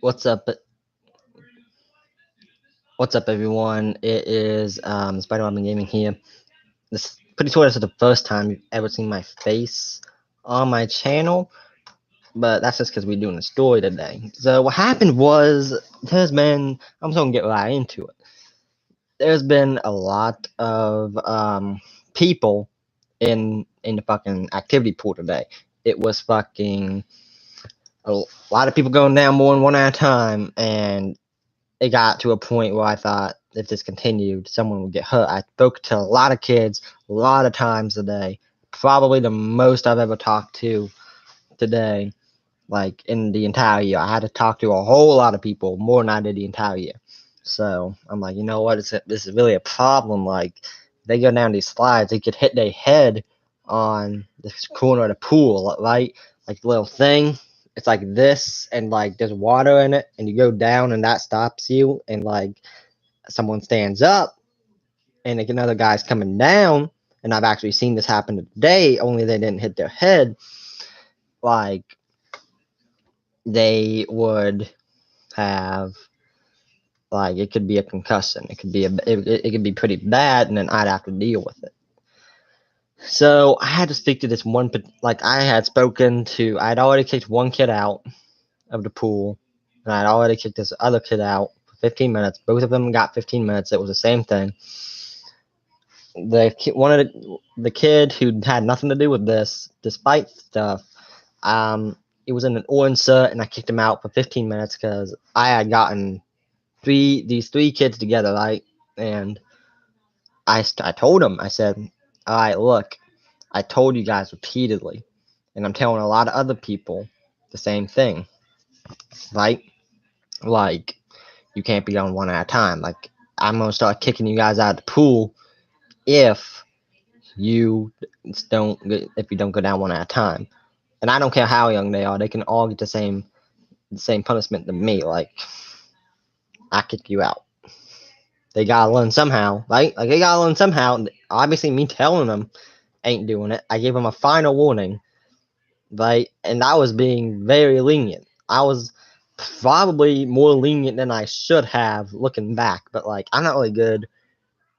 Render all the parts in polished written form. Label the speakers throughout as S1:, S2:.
S1: What's up? What's up, everyone? It is Spider-Man Gaming here. This pretty sure this is the first time you've ever seen my face on my channel, but that's just because we're doing a story today. So what happened was I'm just gonna get right into it. There's been a lot of people in the fucking activity pool today. It was fucking a lot of people going down more than one at a time, and it got to a point where I thought if this continued, someone would get hurt. I spoke to a lot of kids a lot of times today, probably the most I've ever talked to today, like in the entire year. I had to talk to a whole lot of people, more than I did the entire year. So I'm like, you know what? This is really a problem. Like, they go down these slides, they could hit their head on the corner of the pool, right? Like the little thing. It's like this, and like there's water in it, and you go down, and that stops you, and like someone stands up, and like another guy's coming down, and I've actually seen this happen today. Only they didn't hit their head. Like they would have it could be a concussion. It could be pretty bad, and then I'd have to deal with it. So I had to speak to this one. I had already kicked one kid out of the pool, and I'd already kicked this other kid out for 15 minutes. Both of them got 15 minutes. It was the same thing. The kid who had nothing to do with this, despite stuff, it was in an orange shirt, and I kicked him out for 15 minutes because I had gotten these three kids together, right? And I told him, I said, all right, look, I told you guys repeatedly, and I'm telling a lot of other people the same thing, right? Like, you can't be on one at a time. Like, I'm gonna start kicking you guys out of the pool if you don't go down one at a time. And I don't care how young they are; they can all get the same punishment than me. Like, I kick you out. They gotta learn somehow, right? Like, they gotta learn somehow. Obviously, me telling them ain't doing it. I gave them a final warning, right? And I was being very lenient. I was probably more lenient than I should have looking back, but like, I'm not really good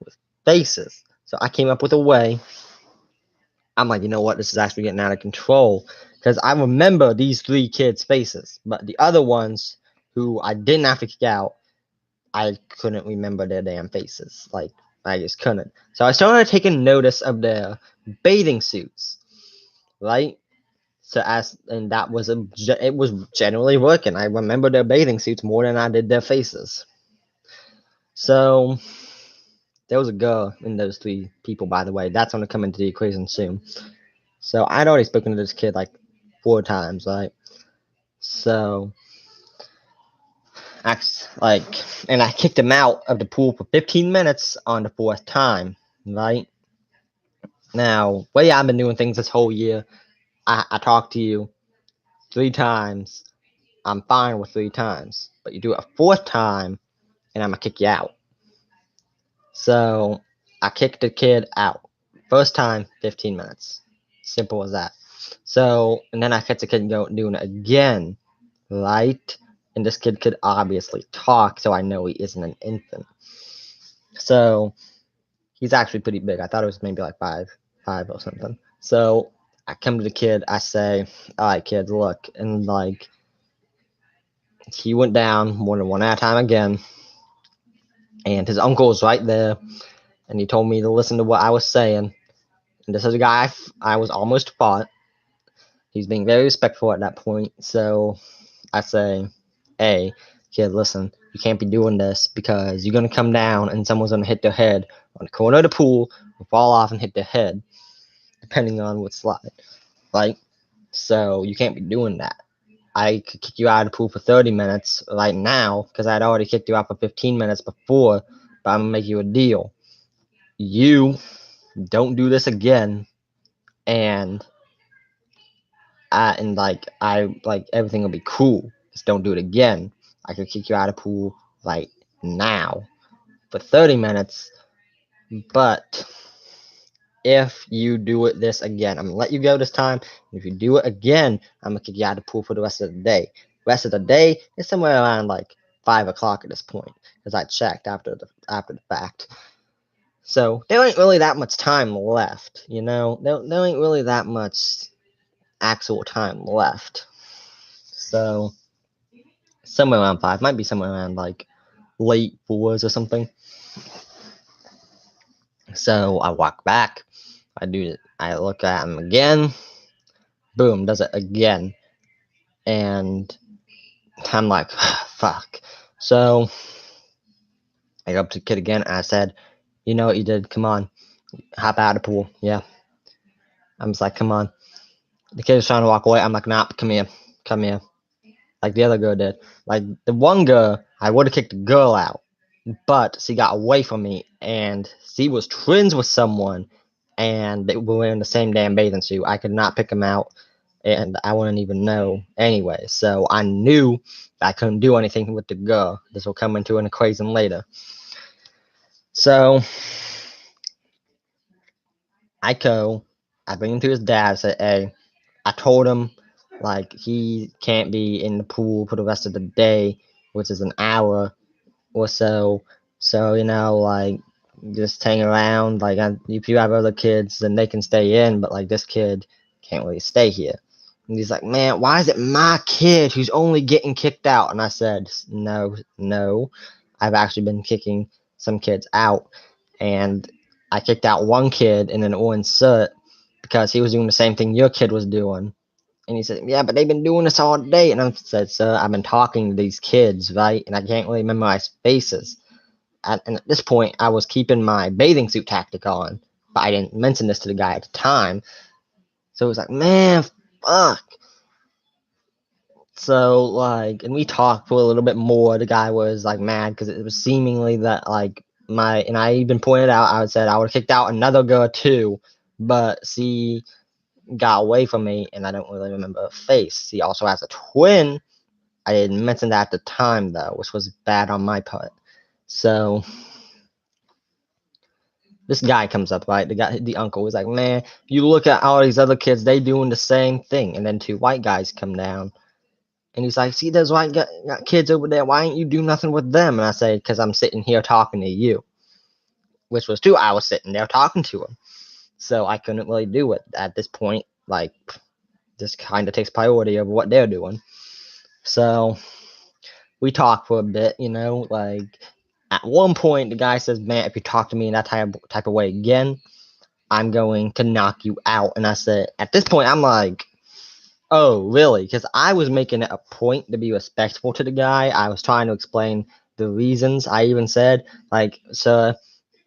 S1: with faces. So I came up with a way. I'm like, you know what? This is actually getting out of control because I remember these three kids' faces, but the other ones who I didn't have to kick out, I couldn't remember their damn faces. Like, I just couldn't. So I started taking notice of their bathing suits, right? And that was it was generally working. I remember their bathing suits more than I did their faces. So there was a girl in those three people, by the way. That's going to come into the equation soon. So I'd already spoken to this kid like 4 times, right? So and I kicked him out of the pool for 15 minutes on the fourth time, right? Now, way I've been doing things this whole year, I talked to you 3 times. I'm fine with 3 times, but you do it a fourth time, and I'm gonna kick you out. So I kicked the kid out. First time, 15 minutes. Simple as that. So, and then I catch the kid doing it again, right? And this kid could obviously talk, so I know he isn't an infant. So he's actually pretty big. I thought it was maybe like five or something. So I come to the kid, I say, all right, kid, look. And like, he went down more than one at a time again. And his uncle was right there. And he told me to listen to what I was saying. And this is a guy I was almost fought. He's being very respectful at that point. So I say, hey, kid, listen, you can't be doing this because you're going to come down and someone's going to hit their head on the corner of the pool or fall off and hit their head, depending on what slide, right? So you can't be doing that. I could kick you out of the pool for 30 minutes right now because I'd already kicked you out for 15 minutes before, but I'm going to make you a deal. You don't do this again, and everything will be cool. Just don't do it again. I could kick you out of the pool right now for 30 minutes, but if you do it this again, I'm gonna let you go this time. If you do it again, I'm gonna kick you out of the pool for the rest of the day. rest of the day is somewhere around like 5 o'clock at this point, because I checked after the fact. So there ain't really that much time left, you know. There ain't really that much actual time left. So somewhere around 5, might be somewhere around like late 4s or something. So I walk back. I look at him again. Boom, does it again. And I'm like, fuck. So I go up to the kid again and I said, you know what you did? Come on. Hop out of the pool. Yeah. I'm just like, come on. The kid was trying to walk away. I'm like, nah, come here. Come here. Like the other girl did. Like the one girl, I would have kicked the girl out. But she got away from me and she was twins with someone and they were wearing the same damn bathing suit. I could not pick them out and I wouldn't even know anyway. So I knew I couldn't do anything with the girl. This will come into an equation later. So I bring him to his dad. I said, hey, I told him like he can't be in the pool for the rest of the day, which is an hour or so. So, you know, like just hang around. Like if you have other kids, then they can stay in, but like this kid can't really stay here. And he's like, man, why is it my kid who's only getting kicked out? And I said, no, I've actually been kicking some kids out. And I kicked out one kid in an orange shirt because he was doing the same thing your kid was doing. And he said, yeah, but they've been doing this all day. And I said, sir, I've been talking to these kids, right? And I can't really memorize faces. And at this point, I was keeping my bathing suit tactic on, but I didn't mention this to the guy at the time. So it was like, man, fuck. So, like, and we talked for a little bit more. The guy was, like, mad because it was seemingly that, like, and I even pointed out, I said I would have kicked out another girl too, but she got away from me, and I don't really remember her face. She also has a twin. I didn't mention that at the time, though, which was bad on my part. So this guy comes up, right? The uncle was like, man, you look at all these other kids, they doing the same thing. And then 2 white guys come down. And he's like, see those white kids over there, why ain't you do nothing with them? And I say, because I'm sitting here talking to you. Which was true, I was sitting there talking to him. So I couldn't really do it at this point. Like, this kind of takes priority over what they're doing. So we talk for a bit, you know, like at one point the guy says, man, if you talk to me in that type of way again, I'm going to knock you out. And I said, at this point, I'm like, oh, really? Because I was making it a point to be respectful to the guy. I was trying to explain the reasons. I even said, like, sir,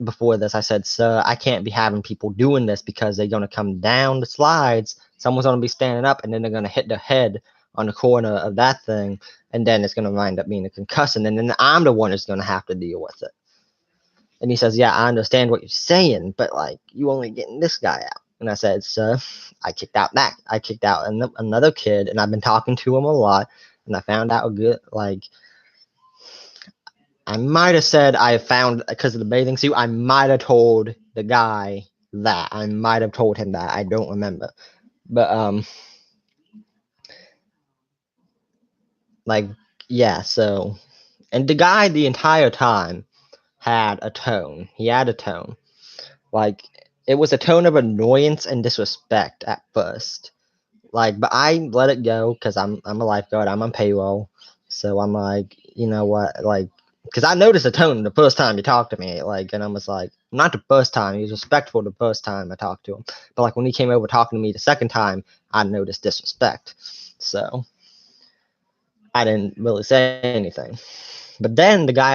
S1: before this, I said, sir, I can't be having people doing this because they're going to come down the slides. Someone's going to be standing up and then they're going to hit their head on the corner of that thing. And then it's going to wind up being a concussion. And then I'm the one that's going to have to deal with it. And he says, yeah, I understand what you're saying, but like, you only getting this guy out. And I said, sir, I kicked out another kid, and I've been talking to him a lot, and I found out a good, like, I might have said I found, because of the bathing suit, I might have told the guy that. I might have told him that. I don't remember. But, like, yeah, so, and the guy the entire time had a tone. He had a tone. Like, it was a tone of annoyance and disrespect at first. Like, but I let it go because I'm a lifeguard. I'm on payroll, so I'm like, you know what, like, because I noticed the tone the first time you talked to me, like, and I was like, not the first time. He was respectful the first time I talked to him, but like when he came over talking to me the second time, I noticed disrespect. So I didn't really say anything. But then the guy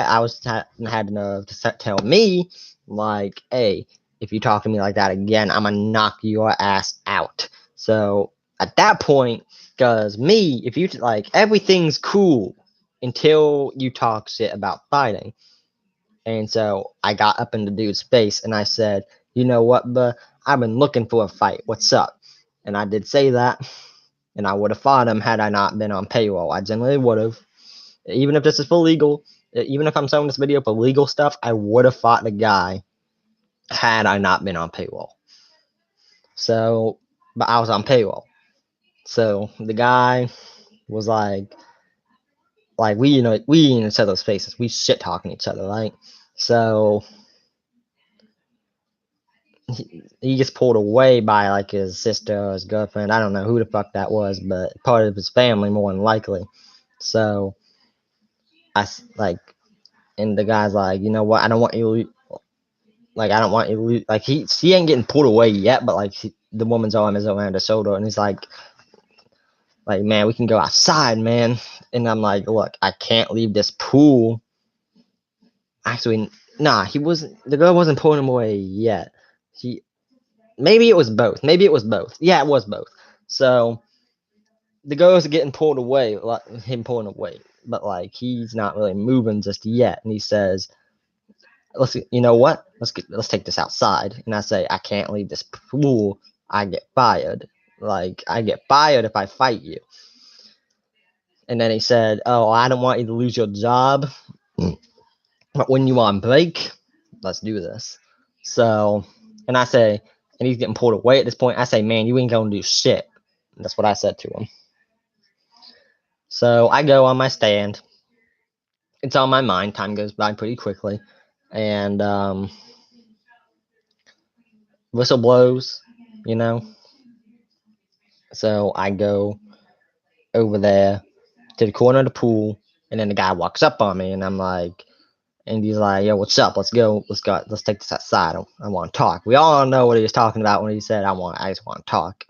S1: had enough to tell me, like, hey, if you talk to me like that again, I'm gonna knock your ass out. So at that point, because me, if you like, everything's cool until you talk shit about fighting. And so I got up in the dude's face and I said, you know what, bruh? I've been looking for a fight. What's up? And I did say that. And I would have fought him had I not been on payroll. I generally would have. Even if this is for legal, even if I'm showing this video for legal stuff, I would have fought the guy had I not been on payroll. So, but I was on payroll. So the guy was like, like we in each other's faces. We shit talking each other, right? So he gets pulled away by like his sister or his girlfriend. I don't know who the fuck that was, but part of his family more than likely. So like, and the guy's like, you know what? I don't want you to, like, I don't want you to lose. Like she ain't getting pulled away yet, but like the woman's arm is around her shoulder, and he's like, man, we can go outside, man. And I'm like, look, I can't leave this pool. Actually, nah, he wasn't. The girl wasn't pulling him away yet. Maybe it was both. Maybe it was both. Yeah, it was both. So the girl's getting pulled away, like him pulling away, but like he's not really moving just yet. And he says, you know what? Let's take this outside. And I say, I can't leave this pool. I get fired. Like I get fired if I fight you. And then he said, oh, I don't want you to lose your job. But when you on break, let's do this. So, and I say, and he's getting pulled away at this point. I say, man, you ain't gonna do shit. And that's what I said to him. So I go on my stand. It's on my mind. Time goes by pretty quickly. And whistle blows, you know. So I go over there to the corner of the pool, and then the guy walks up on me, and I'm like, and he's like, yo, what's up? Let's go. Let's take this outside. I want to talk. We all know what he was talking about when he said, I just want to talk.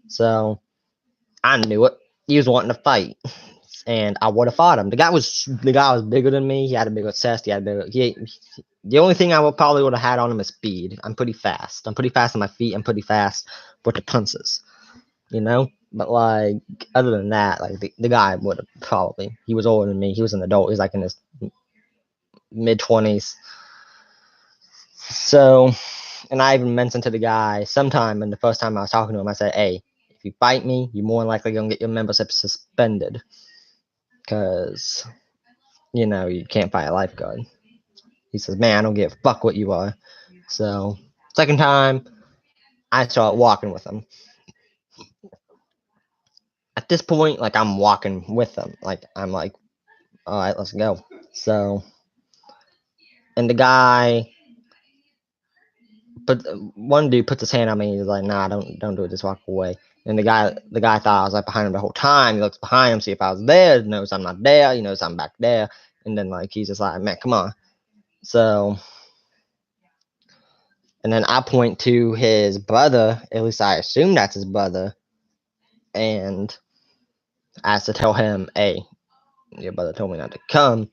S1: So I knew it. He was wanting to fight, and I would have fought him. The guy was bigger than me. He had a bigger chest. The only thing I would have had on him is speed. I'm pretty fast. I'm pretty fast on my feet. I'm pretty fast with the punches, you know. But like other than that, like the guy would have probably. He was older than me. He was an adult. He's like in his mid-20s. So, and I even mentioned to the guy sometime, and the first time I was talking to him, I said, hey, if you fight me, you're more likely going to get your membership suspended. Because, you know, you can't fight a lifeguard. He says, man, I don't give a fuck what you are. So, second time, I start walking with him. At this point, like, I'm walking with him. Like, I'm like, all right, let's go. So, and the guy, but one dude puts his hand on me. He's like, nah, don't do it. Just walk away. And the guy thought I was like behind him the whole time. He looks behind him, see if I was there. He knows I'm not there. He knows I'm back there. And then like he's just like, man, come on. So, and then I point to his brother. At least I assume that's his brother. And I have to tell him, hey, your brother told me not to come,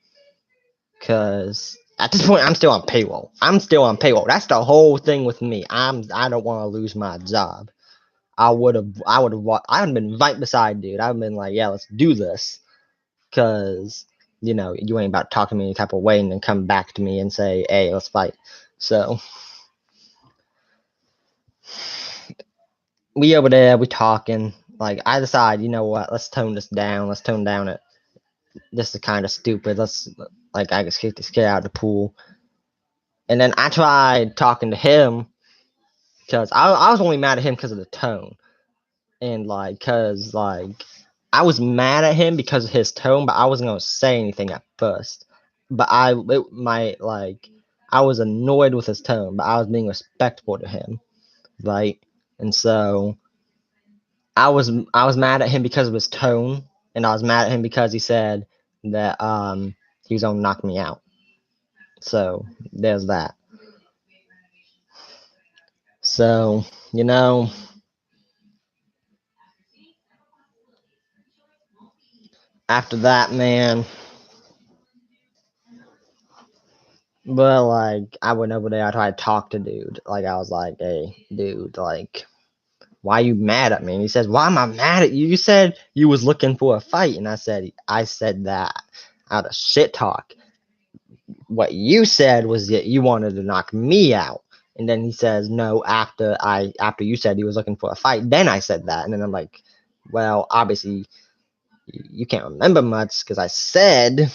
S1: because at this point I'm still on payroll. That's the whole thing with me. I don't want to lose my job. I would have been right beside dude. I've been like, yeah, let's do this. Cause, you know, you ain't about to talk to me any type of way and then come back to me and say, hey, let's fight. So we over there, we talking. Like I decide, you know what, let's tone this down. Let's tone down it. This is kind of stupid. I just kick this kid out of the pool. And then I tried talking to him because I was only mad at him because of the tone. And like, cause like I was mad at him because of his tone, but I wasn't gonna say anything at first. But I was annoyed with his tone, but I was being respectful to him, right? And so I was mad at him because of his tone, and I was mad at him because he said that he was gonna knock me out. So there's that. So, you know, after that, man, but like I went over there, I tried to talk to dude. Like I was like, hey, dude, like, why are you mad at me? And he says, why am I mad at you? You said you was looking for a fight. And I said that out of shit talk. What you said was that you wanted to knock me out. And then he says, no, after you said he was looking for a fight, then I said that. And then I'm like, well, obviously you can't remember much because I said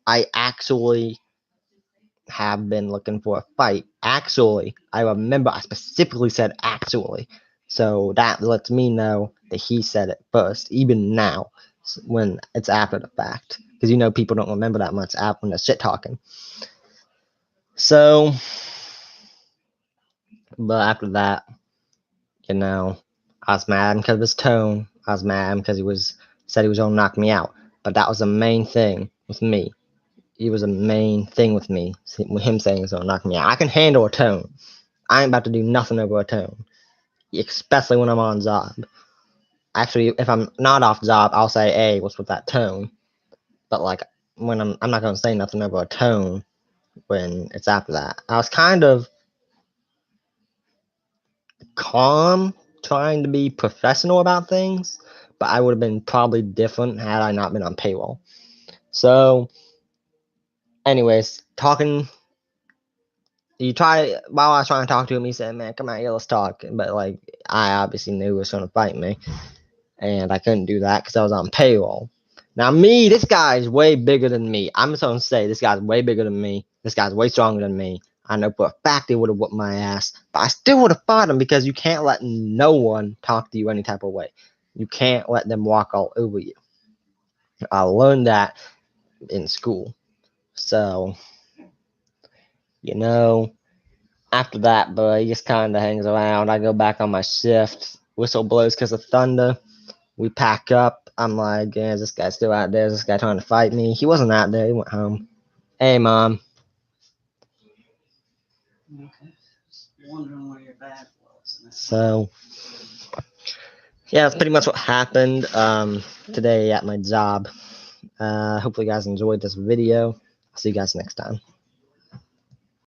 S1: I actually have been looking for a fight. Actually, I remember I specifically said actually. So that lets me know that he said it first, even now. when it's after the fact, because you know people don't remember that much when they're shit talking. So, but after that, you know, I was mad because of his tone. I was mad because said he was gonna knock me out. But that was the main thing with me. It was a main thing with me. Him saying he's gonna knock me out. I can handle a tone. I ain't about to do nothing over a tone, especially when I'm on job. Actually, if I'm not off job, I'll say, "Hey, what's with that tone?" But like when I'm not gonna say nothing over a tone when it's after that. I was kind of calm, trying to be professional about things, but I would have been probably different had I not been on payroll. So, anyways, talking. While I was trying to talk to him, he said, "Man, come out here, let's talk." But like, I obviously knew he was going to fight me, and I couldn't do that because I was on payroll. Now, this guy's way bigger than me. I'm just going to say this guy's way bigger than me. This guy's way stronger than me. I know for a fact he would have whooped my ass, but I still would have fought him because you can't let no one talk to you any type of way. You can't let them walk all over you. I learned that in school. So, you know, after that, but he just kind of hangs around. I go back on my shift. Whistle blows because of thunder. We pack up. I'm like, yeah, is this guy still out there? Is this guy trying to fight me? He wasn't out there. He went home. Hey, Mom.
S2: Okay. Just wondering where your bag was.
S1: So, yeah, that's pretty much what happened today at my job. Hopefully you guys enjoyed this video. I'll see you guys next time.